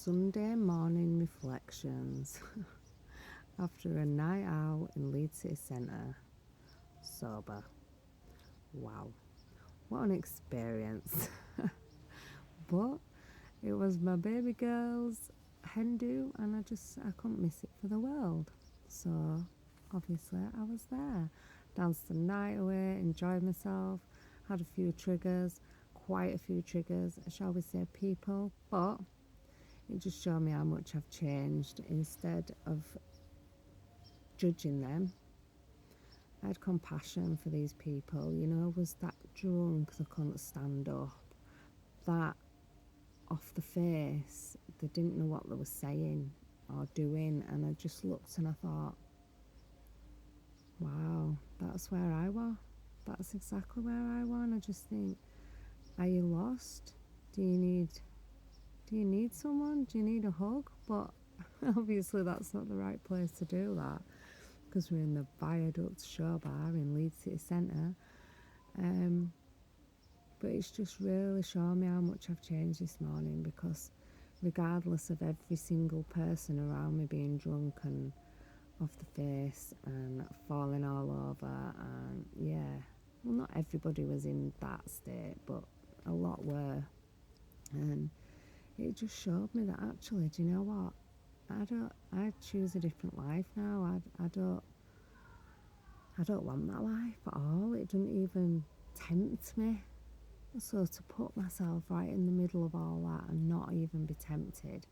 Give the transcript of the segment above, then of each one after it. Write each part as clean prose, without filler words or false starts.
Sunday morning reflections after a night out in Leeds City Centre, sober. Wow, what an experience. But it was my baby girl's hen do, and I couldn't miss it for the world. So obviously I was there, danced the night away, enjoyed myself, had a few triggers, quite a few triggers, shall we say, people, but it just showed me how much I've changed. Instead of judging them, I had compassion for these people. I was that drunk I couldn't stand up, that off the face, they didn't know what they were saying or doing, and I just looked and I thought, wow, that's where I was. That's exactly where I was. And I just think, are you lost? Do you need someone? Do you need a hug? But obviously that's not the right place to do that, because we're in the Viaduct Show Bar in Leeds City Centre. But it's just really shown me how much I've changed this morning, because regardless of every single person around me being drunk and off the face and falling all over, and not everybody was in that state, but a lot were. And it just showed me that actually, do you know what? I choose a different life now. I don't want that life at all. It doesn't even tempt me. So to put myself right in the middle of all that and not even be tempted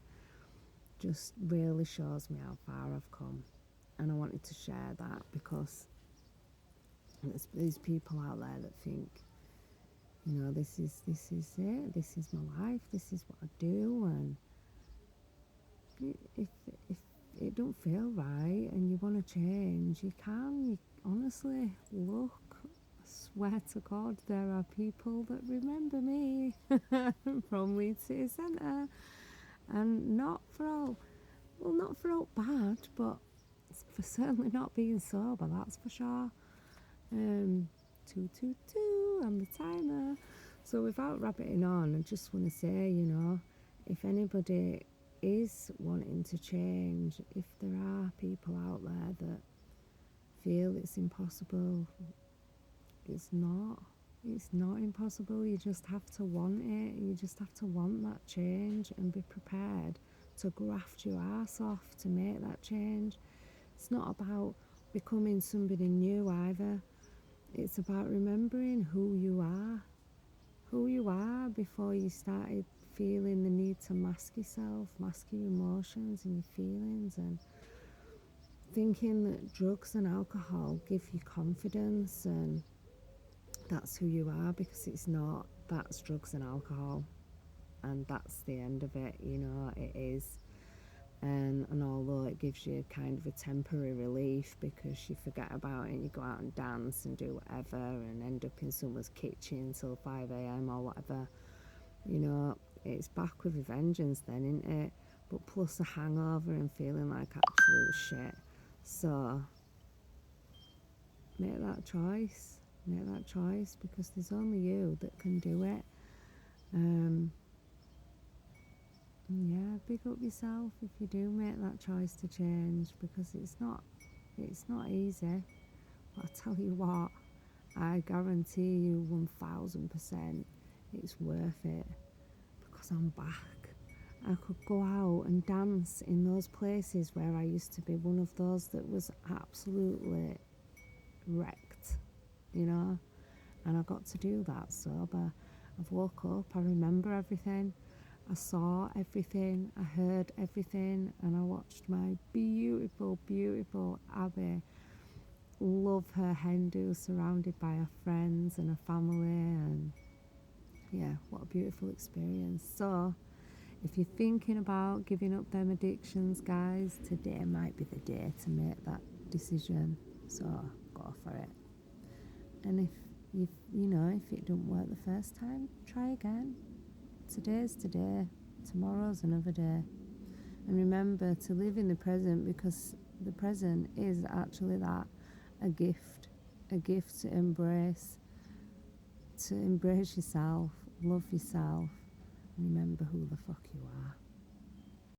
just really shows me how far I've come. And I wanted to share that, because there's these people out there that think, this is it, this is my life, this is what I do, and if it don't feel right and you want to change, you can. Honestly, look, I swear to God, there are people that remember me from Leeds City Centre, and not for all bad, but for certainly not being sober, that's for sure. 222 on the timer. So without rabbiting on, I just want to say, if anybody is wanting to change, if there are people out there that feel it's impossible, it's not impossible. You just have to want it. You just have to want that change and be prepared to graft your ass off to make that change. It's not about becoming somebody new either. It's about remembering who you are before you started feeling the need to mask yourself, mask your emotions and your feelings, and thinking that drugs and alcohol give you confidence and that's who you are, because it's not. That's drugs and alcohol, and that's the end of it. It is. And although it gives you kind of a temporary relief because you forget about it and you go out and dance and do whatever and end up in someone's kitchen till 5 a.m. or whatever, it's back with a vengeance then, isn't it? But plus a hangover and feeling like absolute shit. So make that choice, because there's only you that can do it. Big up yourself if you do make that choice to change, because it's not easy. But I tell you what, I guarantee you 1000% it's worth it, because I'm back. I could go out and dance in those places where I used to be one of those that was absolutely wrecked, and I got to do that sober. I've woke up, I remember everything, I saw everything, I heard everything, and I watched my beautiful, beautiful Abby love her hen do, surrounded by her friends and her family, and what a beautiful experience. So if you're thinking about giving up them addictions, guys, today might be the day to make that decision, so go for it. And if if it don't work the first time, try again. Today's today, tomorrow's another day. And remember to live in the present, because the present is actually that, a gift to embrace yourself, love yourself, and remember who the fuck you are.